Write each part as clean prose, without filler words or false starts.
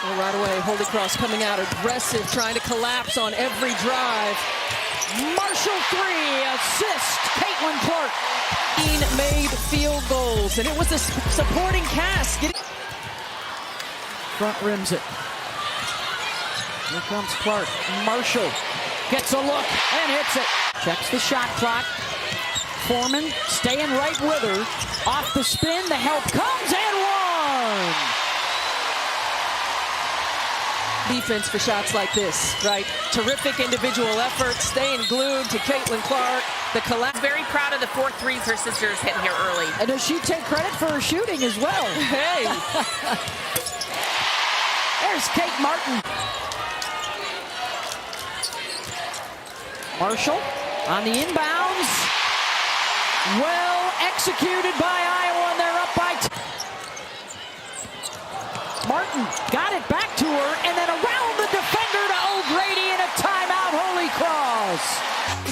Well, right away, Holy Cross coming out aggressive, trying to collapse on every drive. Marshall 3, assist, Caitlin Clark. Made field goals, and it was a supporting cast. Front rims it. Here comes Clark. Marshall gets a look and hits it. Checks the shot clock. Foreman staying right with her. Off the spin, the help comes and one. Defense for shots like this, right? Terrific individual effort, staying glued to Caitlin Clark. The collapse. Very proud of the 4 threes her sisters hit here early. And does she take credit for her shooting as well? Hey! There's Kate Martin. Marshall on the inbounds. Well executed by Iowa, and they're up by Martin got it back to her, and then around the defender to O'Grady in a timeout, Holy Cross.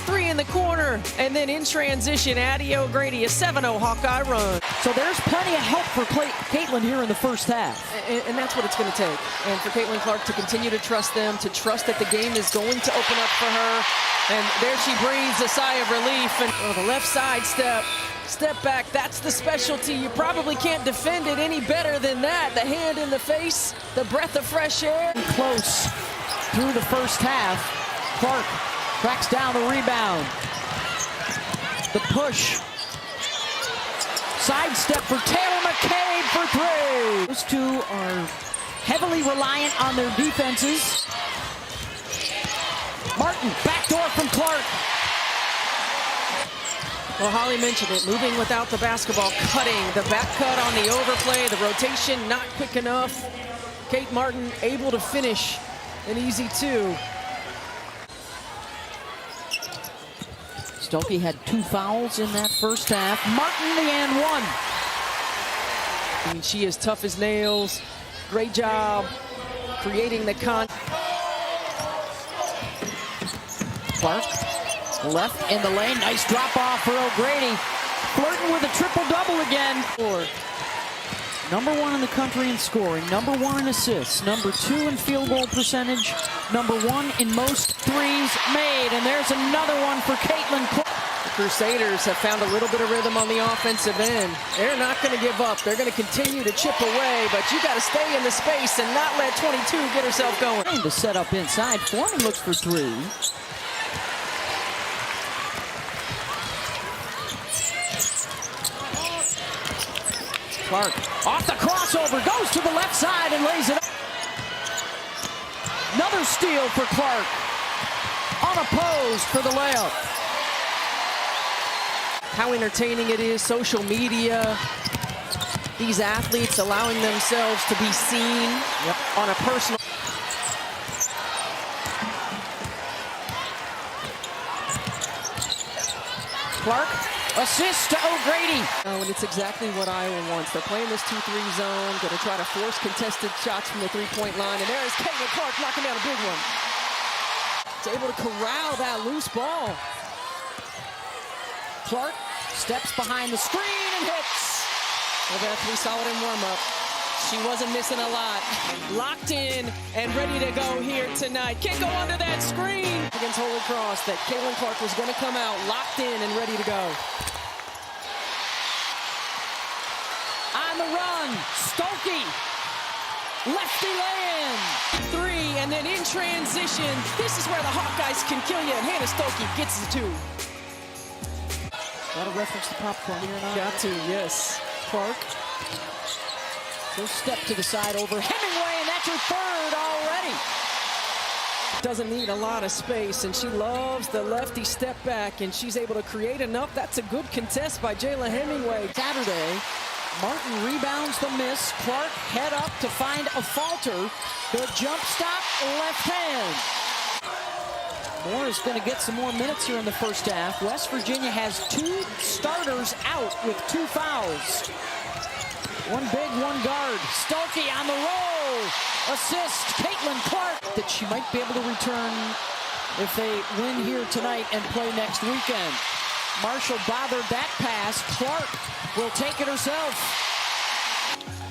3 in the corner, and then in transition, Addie O'Grady, a 7-0 Hawkeye run. So there's plenty of help for Caitlin here in the first half. And that's what it's going to take. And for Caitlin Clark to continue to trust them, to trust that the game is going to open up for her. And there she breathes a sigh of relief. And the left side step back, that's the specialty. You probably can't defend it any better than that. The hand in the face, the breath of fresh air. Close through the first half. Clark tracks down the rebound. The push. Sidestep for Taylor McCabe for 3. Those two are heavily reliant on their defenses. Martin, backdoor from Clark. Well, Holly mentioned it, moving without the basketball, cutting, the back cut on the overplay, the rotation not quick enough. Kate Martin able to finish an easy 2. Stokey had 2 fouls in that first half. Martin the and 1. I mean, she is tough as nails. Great job creating the Clark left in the lane. Nice drop off for O'Grady. Flirting with a triple-double again. Number 1 in the country in scoring, number 1 in assists, number 2 in field goal percentage, number 1 in most threes made. And there's another one for Caitlin Clark. The Crusaders have found a little bit of rhythm on the offensive end. They're not going to give up. They're going to continue to chip away, but you got to stay in the space and not let 22 get herself going. To set up inside, Foreman looks for 3. Clark off the crossover, goes to the left side and lays it up. Another steal for Clark. Unopposed for the layup. How entertaining it is, social media. These athletes allowing themselves to be seen on a personal. Clark, assist to O'Grady. And it's exactly what Iowa wants. They're playing this 2-3 zone, going to try to force contested shots from the 3-point line. And there is Caitlin Clark knocking down a big one. It's able to corral that loose ball. Clark steps behind the screen and hits. Well, that's pretty solid in warm-up. She wasn't missing a lot. Locked in and ready to go here tonight. Can't go under that screen against Holy Cross that Caitlin Clark was going to come out locked in and ready to go. On the run, Stokey. Lefty lay-in. 3, and then in transition, this is where the Hawkeyes can kill you, and Hannah Stokey gets the 2. Got to reference the popcorn here now. Got to, yes. Clark. She'll step to the side over Hemingway, and that's her 3rd already. Doesn't need a lot of space, and she loves the lefty step back, and she's able to create enough. That's a good contest by Jayla Hemingway. Saturday, Martin rebounds the miss. Clark head up to find a falter. The jump stop, left hand. Moore is going to get some more minutes here in the first half. West Virginia has 2 starters out with 2 fouls. 1 big, 1 guard. Stokey on the roll. Assist, Caitlin Clark. That she might be able to return if they win here tonight and play next weekend. Marshall bothered that pass. Clark will take it herself.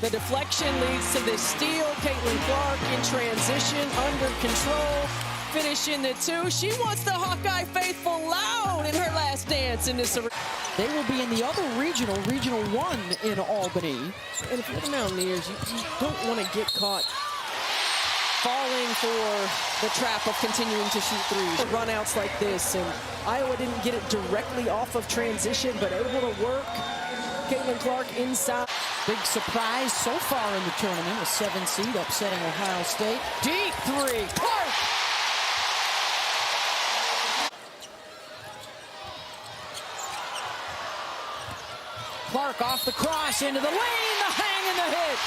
The deflection leads to this steal. Caitlin Clark in transition, under control, finishing the two. She wants the Hawkeye faithful loud in her last dance in this arena. They will be in the other regional, Regional 1 in Albany. And if you're the Mountaineers, you don't want to get caught falling for the trap of continuing to shoot threes. Runouts like this, and Iowa didn't get it directly off of transition, but able to work. Caitlin Clark inside. Big surprise so far in the tournament, a 7 seed upsetting Ohio State. Deep three, Clark! Clark off the cross, into the lane, the hang and the hit.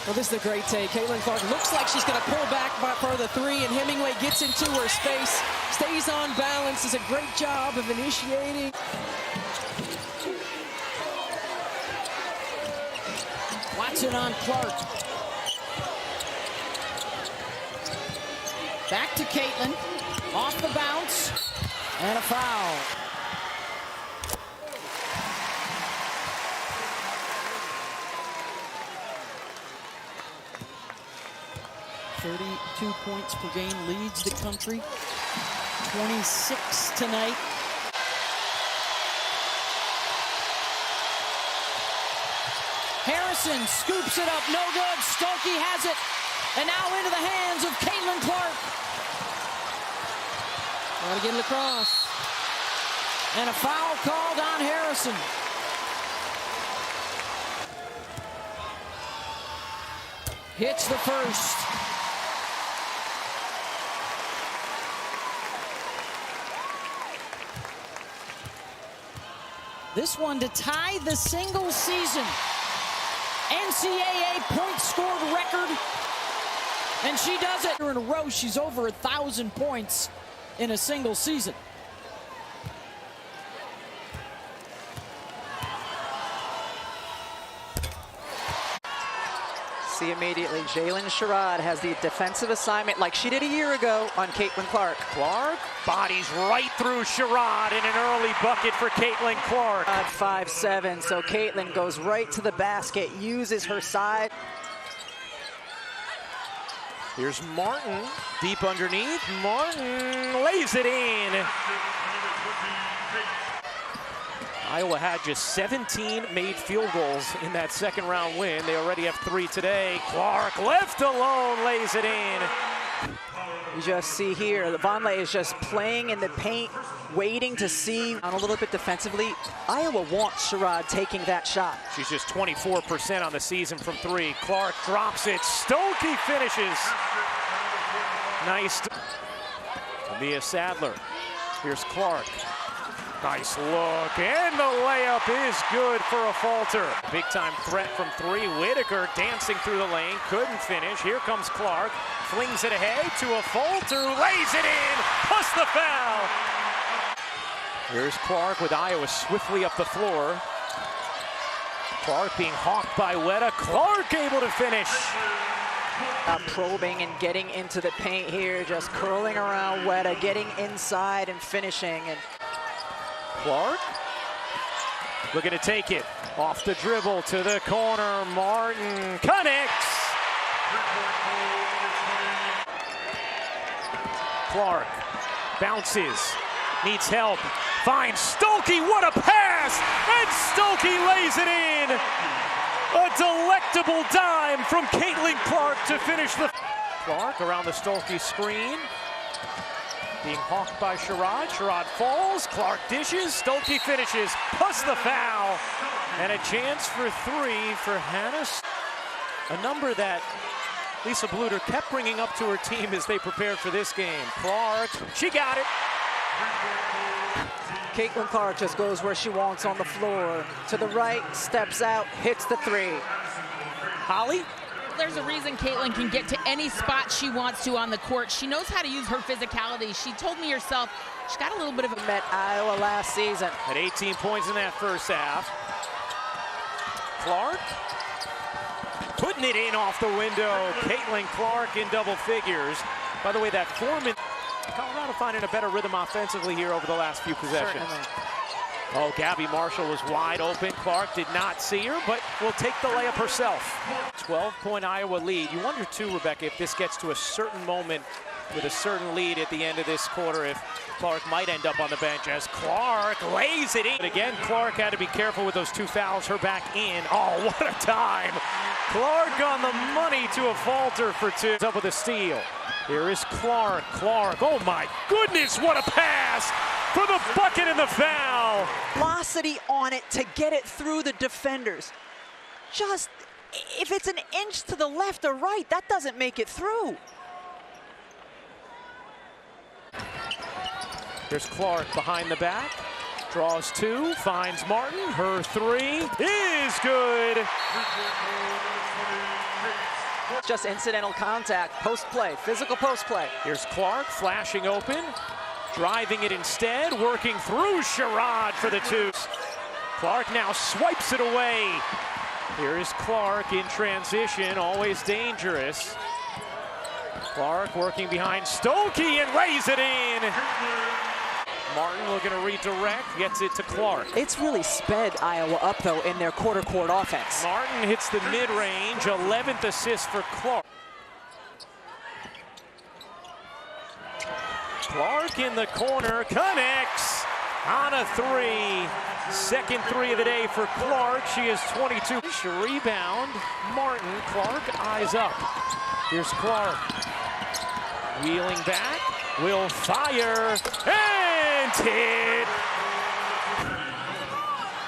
Well, this is a great take. Caitlin Clark looks like she's going to pull back for the three, and Hemingway gets into her space, stays on balance, does a great job of initiating. Watson on Clark. Back to Caitlin, off the bounce, and a foul. .32 points per game leads the country. 26 tonight. Harrison scoops it up, no good. Stokey has it, and now into the hands of Caitlin Clark. Got to get it across. And a foul called on Harrison. Hits the first. This one to tie the single season NCAA points scored record, and she does it in a row. She's over 1,000 points in a single season. See immediately, Jalen Sherrod has the defensive assignment like she did a year ago on Caitlin Clark. Clark bodies right through Sherrod in an early bucket for Caitlin Clark. 5'7", so Caitlin goes right to the basket, uses her side. Here's Martin, deep underneath. Martin lays it in. Iowa had just 17 made field goals in that second round win. They already have 3 today. Clark left alone, lays it in. You just see here, Vonleh is just playing in the paint, waiting to see on a little bit defensively. Iowa wants Sherrod taking that shot. She's just 24% on the season from 3. Clark drops it. Stokey finishes. Nice. Mia Sadler. Here's Clark. Nice look, and the layup is good for a falter. Big time threat from 3. Whitaker dancing through the lane, couldn't finish. Here comes Clark, flings it ahead to a falter, lays it in, plus the foul. Here's Clark with Iowa swiftly up the floor. Clark being hawked by Weta. Clark able to finish. Probing and getting into the paint here, just curling around Weta, getting inside and finishing. And Clark looking to take it off the dribble to the corner. Martin connects. Clark bounces, needs help, finds Stokey. What a pass! And Stokey lays it in. A delectable dime from Caitlin Clark to finish the. Clark around the Stokey screen. Being hawked by Sherrod. Sherrod falls. Clark dishes. Stokey finishes. Plus the foul. And a chance for 3 for Hannah. A number that Lisa Bluder kept bringing up to her team as they prepared for this game. Clark, she got it. Caitlin Clark just goes where she wants on the floor. To the right, steps out, hits the 3. Holly? There's a reason Caitlin can get to any spot she wants to on the court. She knows how to use her physicality. She told me herself she got a little bit of a... Met Iowa last season. At 18 points in that first half. Clark putting it in off the window. Caitlin Clark in double figures. By the way, that Foreman, Colorado finding a better rhythm offensively here over the last few possessions. Certainly. Oh, Gabby Marshall was wide open. Clark did not see her, but will take the layup herself. 12-point Iowa lead. You wonder too, Rebecca, if this gets to a certain moment with a certain lead at the end of this quarter, if Clark might end up on the bench as Clark lays it in. But again, Clark had to be careful with those 2 fouls. Her back in. Oh, what a time. Clark on the money to a falter for 2. Up with a steal. Here is Clark. Clark, oh my goodness, what a pass for the bucket and the foul. Velocity on it to get it through the defenders. Just, if it's an inch to the left or right, that doesn't make it through. There's Clark behind the back. Draws 2, finds Martin. Her 3 is good. Just incidental contact, post play, physical post play. Here's Clark flashing open, driving it instead, working through Sherrod for the 2. Clark now swipes it away. Here is Clark in transition, always dangerous. Clark working behind Stokey and lays it in. Martin looking to redirect, gets it to Clark. It's really sped Iowa up, though, in their quarter court offense. Martin hits the mid-range, 11th assist for Clark. Clark in the corner, connects on a 3. Second 3 of the day for Clark. She is 22. Rebound, Martin. Clark, eyes up. Here's Clark. Wheeling back, will fire, and hit.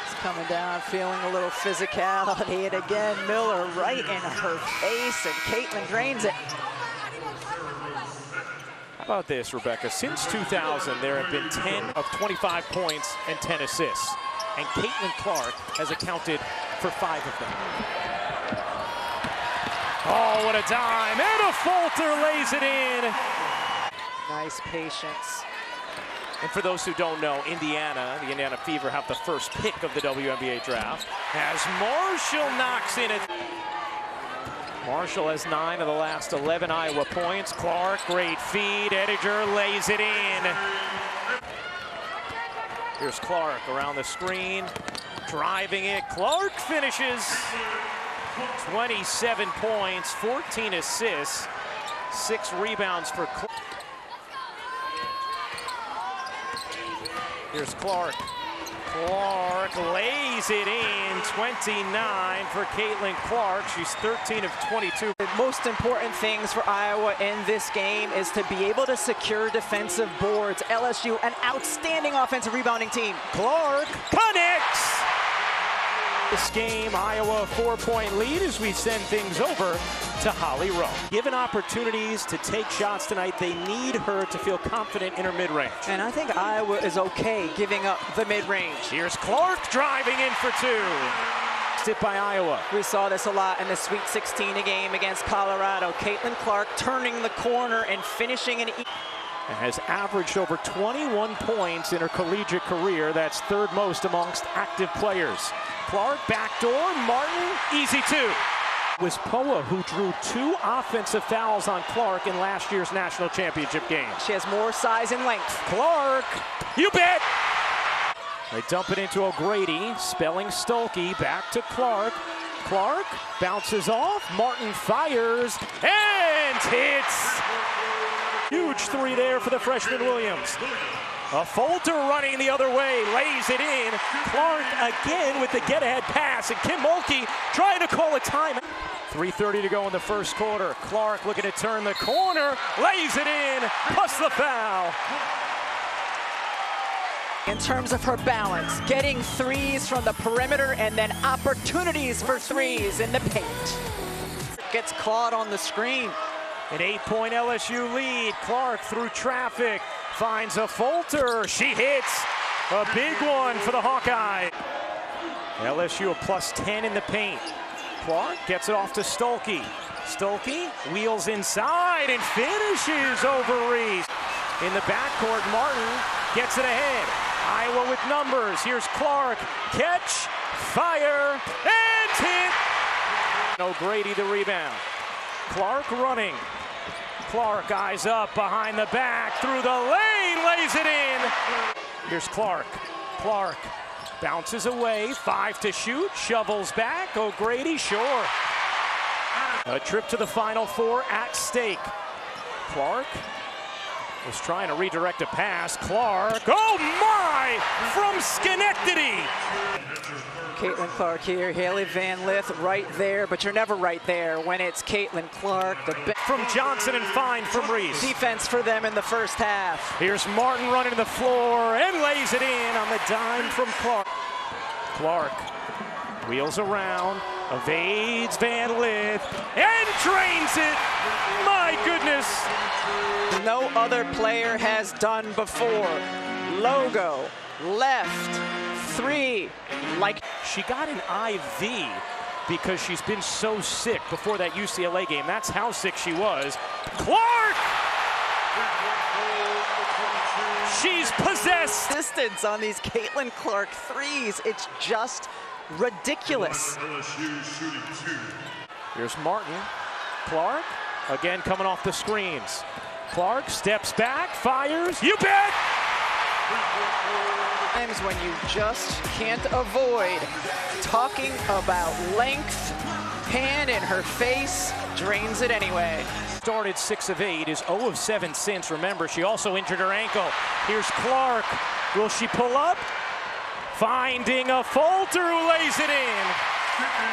It's coming down, feeling a little physicality, and again, Miller right in her face, and Caitlin drains it. How about this, Rebecca? Since 2000, there have been 10 of 25 points and 10 assists, and Caitlin Clark has accounted for 5 of them. Oh, what a dime, and a falter lays it in. Nice patience. And for those who don't know, Indiana, the Indiana Fever, have the first pick of the WNBA draft. As Marshall knocks in it. Marshall has 9 of the last 11 Iowa points. Clark, great feed. Ettinger lays it in. Here's Clark around the screen, driving it. Clark finishes. 27 points, 14 assists, 6 rebounds for Clark. Here's Clark. Clark lays it in, 29 for Caitlin Clark. She's 13 of 22. The most important things for Iowa in this game is to be able to secure defensive boards. LSU, an outstanding offensive rebounding team. Clark connects! This game, Iowa a 4-point lead as we send things over to Holly Rowe. Given opportunities to take shots tonight, they need her to feel confident in her mid-range. And I think Iowa is okay giving up the mid-range. Here's Clark driving in for 2. Tip by Iowa. We saw this a lot in the Sweet 16 game against Colorado. Caitlin Clark turning the corner and finishing an and has averaged over 21 points in her collegiate career. That's 3rd most amongst active players. Clark, backdoor, Martin, easy 2. It was Poa who drew 2 offensive fouls on Clark in last year's national championship game. She has more size and length. Clark, you bet! They dump it into O'Grady, spelling Stolke, back to Clark. Clark bounces off, Martin fires, and hits! Huge 3 there for the freshman Williams. A Folter running the other way, lays it in. Clark again with the get-ahead pass, and Kim Mulkey trying to call a time. 3:30 to go in the first quarter. Clark looking to turn the corner, lays it in, plus the foul. In terms of her balance, getting 3s from the perimeter and then opportunities for 3s in the paint. Gets caught on the screen. An 8-point LSU lead. Clark through traffic, finds a Folter. She hits a big one for the Hawkeye. LSU a plus 10 in the paint. Clark gets it off to Stolke. Stolke wheels inside and finishes over Reese. In the backcourt, Martin gets it ahead. Iowa with numbers. Here's Clark. Catch, fire, and hit. O'Grady the rebound. Clark running. Clark eyes up behind the back, through the lane, lays it in. Here's Clark. Clark Bounces away, 5 to shoot, shovels back, O'Grady, sure. A trip to the Final Four at stake. Clark was trying to redirect a pass. Clark, oh my, from Schenectady. Caitlin Clark here, Haley Van Lith right there, but you're never right there when it's Caitlin Clark. From Johnson and Fine from Reese. Defense for them in the first half. Here's Martin running to the floor and lays it in on the dime from Clark. Clark wheels around, evades Van Lith, and drains it. My goodness. No other player has done before. Logo, left, 3, like. She got an IV because she's been so sick before that UCLA game. That's how sick she was. Clark! She's possessed. Distance on these Caitlin Clark threes. It's just ridiculous. Here's Martin. Clark, again coming off the screens. Clark steps back, fires. You bet! Times when you just can't avoid talking about length, hand in her face, drains it anyway. Started 6 of 8, is 0 of 7 since. Remember, she also injured her ankle. Here's Clark. Will she pull up? Finding a Falter who lays it in.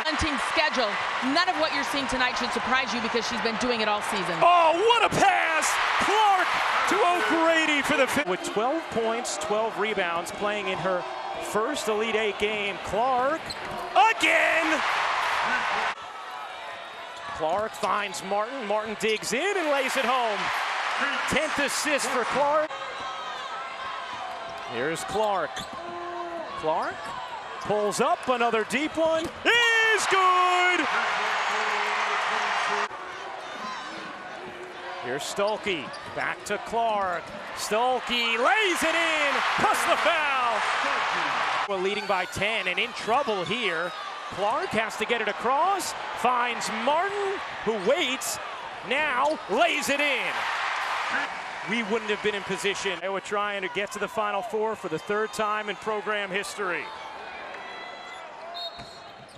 Hunting schedule. None of what you're seeing tonight should surprise you because she's been doing it all season. Oh, what a pass! Clark to O'Grady for the fifth. With 12 points, 12 rebounds, playing in her first Elite 8 game. Clark again! Clark finds Martin. Martin digs in and lays it home. 10th assist for Clark. Here's Clark. Clark pulls up, another deep one. Is good! Here's Stuelke, back to Clark. Stuelke lays it in, plus the foul. We're leading by 10 and in trouble here. Clark has to get it across, finds Martin, who waits, now lays it in. We wouldn't have been in position. They were trying to get to the Final Four for the 3rd time in program history.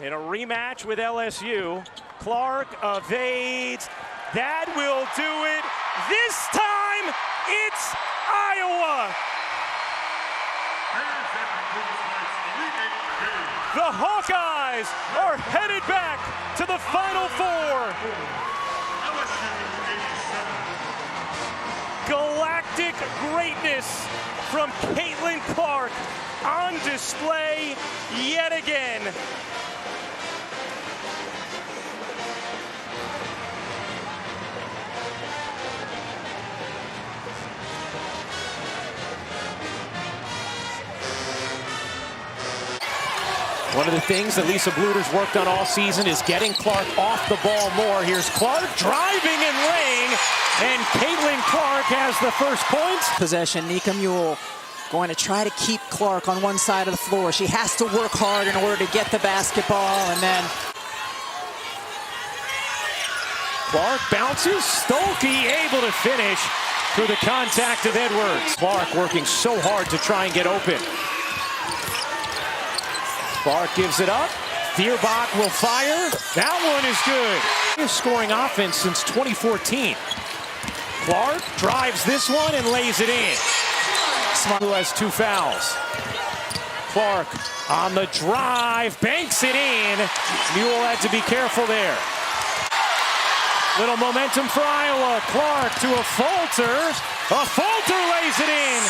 In a rematch with LSU, Clark evades. That will do it. This time, it's Iowa. The Hawkeyes are headed back to the Final Four. Galactic greatness from Caitlin Clark on display yet again. One of the things that Lisa Bluder's worked on all season is getting Clark off the ball more. Here's Clark driving and laying, and Caitlin Clark has the first points. Possession, Nika Mule going to try to keep Clark on one side of the floor. She has to work hard in order to get the basketball, and then Clark bounces, Stuelke able to finish through the contact of Edwards. Clark working so hard to try and get open. Clark gives it up. Feuerbach will fire. That one is good. Scoring offense since 2014. Clark drives this one and lays it in. Who has 2 fouls. Clark on the drive, banks it in. Mule had to be careful there. Little momentum for Iowa. Clark to a Falter. A Falter lays it in.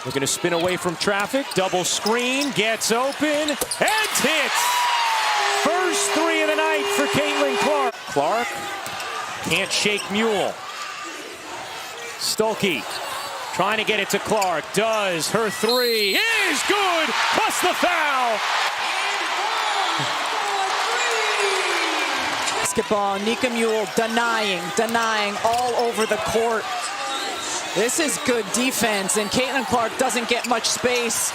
Looking to spin away from traffic. Double screen, gets open, and hits. First 3 of the night for Caitlin Clark. Clark can't shake Mule. Stuelke trying to get it to Clark. Does. Her 3 is good, plus the foul. basketball, Nika Mule denying all over the court. This is good defense, and Caitlin Clark doesn't get much space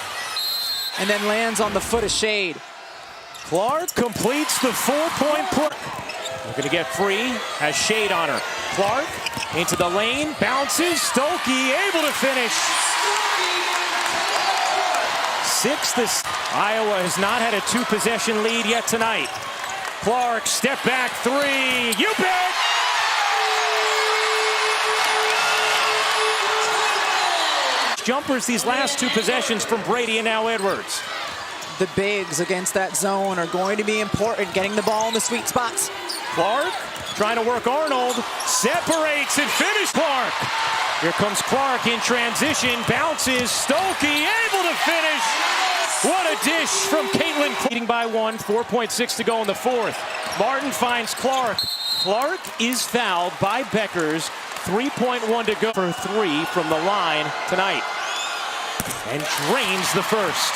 and then lands on the foot of Shade. Clark completes the 4-point play. Looking to get free, has Shade on her. Clark into the lane, bounces, Stuelke able to finish. 6. Iowa has not had a 2-possession lead yet tonight. Clark, step back 3. You bet! Jumpers these last 2 possessions from Brady and now Edwards. The bigs against that zone are going to be important, getting the ball in the sweet spots. Clark trying to work Arnold, separates and finish Clark. Here comes Clark in transition, bounces, Stokey able to finish. What a dish from Caitlin. Leading by 1, 4.6 to go in the 4th. Martin finds Clark. Clark is fouled by Beckers. 3.1 to go for 3 from the line tonight. And drains the first.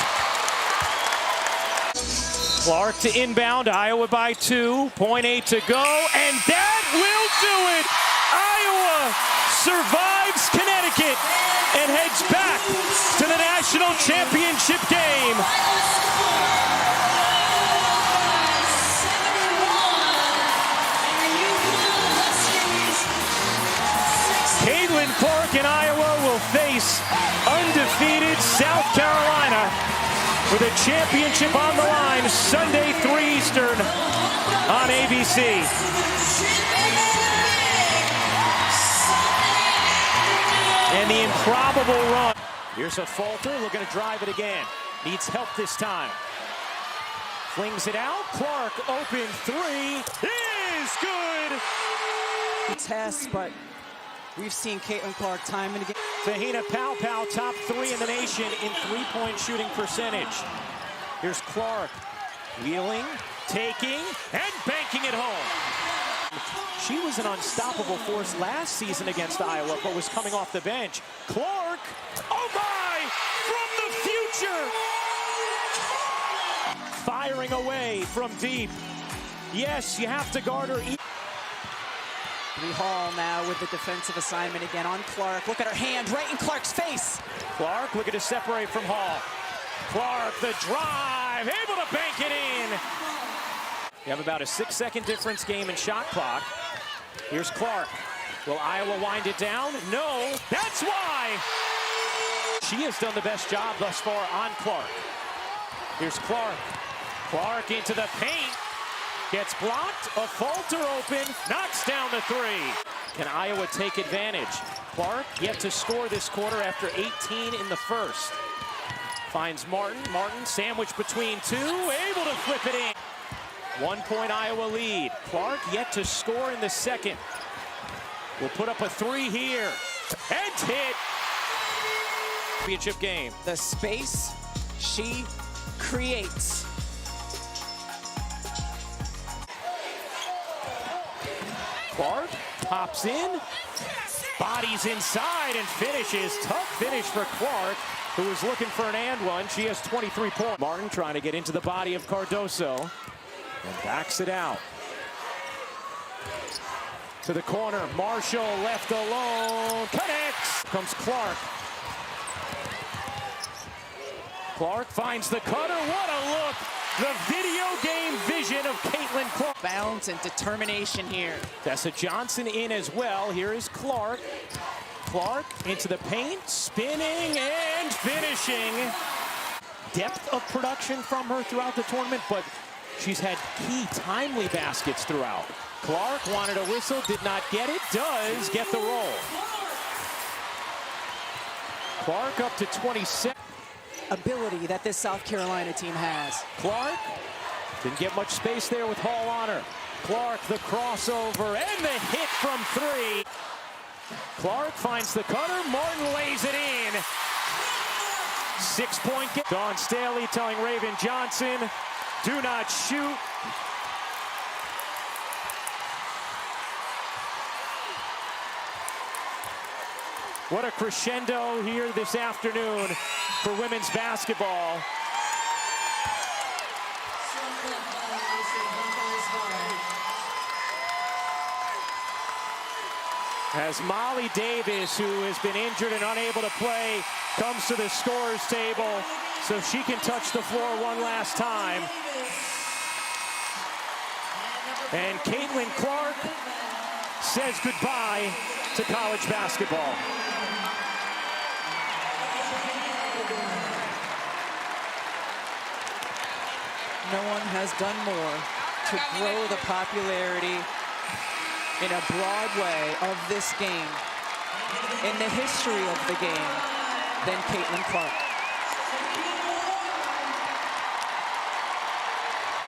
Clark to inbound, Iowa by 2, 0.8 to go, and that will do it! Iowa survives Connecticut and heads back to the national championship game. Caitlin Clark and Iowa will face undefeated South Carolina for the championship on the line, Sunday, 3 Eastern on ABC. And the improbable run. Here's a falter, looking to drive it again. Needs help this time. Flings it out, Clark open 3, is good! Test, but we've seen Caitlin Clark time and again. Fahina Pau, top 3 in the nation in 3-point shooting percentage. Here's Clark, wheeling, taking, and banking it home. She was an unstoppable force last season against Iowa, but was coming off the bench. Clark, oh my, from the future! Firing away from deep. Yes, you have to guard her. Hall now with the defensive assignment again on Clark. Look at her hand right in Clark's face. Clark looking to separate from Hall. Clark, the drive, able to bank it in. You have about a 6-second difference game in shot clock. Here's Clark. Will Iowa wind it down? No, that's why. She has done the best job thus far on Clark. Here's Clark. Clark into the paint. Gets blocked, a falter open, knocks down the 3. Can Iowa take advantage? Clark yet to score this quarter after 18 in the first. Finds Martin, sandwich between 2, able to flip it in. 1-point Iowa lead. Clark yet to score in the second. Will put up a 3 here, and hit. Championship game. The space she creates. Clark pops in, bodies inside and finishes. Tough finish for Clark, who was looking for an and one. She has 23 points. Martin trying to get into the body of Cardoso and backs it out. To the corner, Marshall left alone, connects. Comes Clark. Clark finds the cutter, what a look. The video game vision of Caitlin Clark. Bounce and determination here. Tessa Johnson in as well. Here is Clark. Clark into the paint, spinning and finishing. Depth of production from her throughout the tournament, but she's had key timely baskets throughout. Clark wanted a whistle, did not get it, does get the roll. Clark up to 27. Ability that this South Carolina team has. Clark didn't get much space there with Hall on her. Clark the crossover and the hit from 3. Clark finds the cutter, Martin lays it in. 6-point game. Dawn Staley telling Raven Johnson, do not shoot. What a crescendo here this afternoon for women's basketball. As Molly Davis, who has been injured and unable to play, comes to the scorer's table so she can touch the floor one last time. And Caitlin Clark says goodbye to college basketball. No one has done more to grow the popularity in a broad way of this game, in the history of the game, than Caitlin Clark.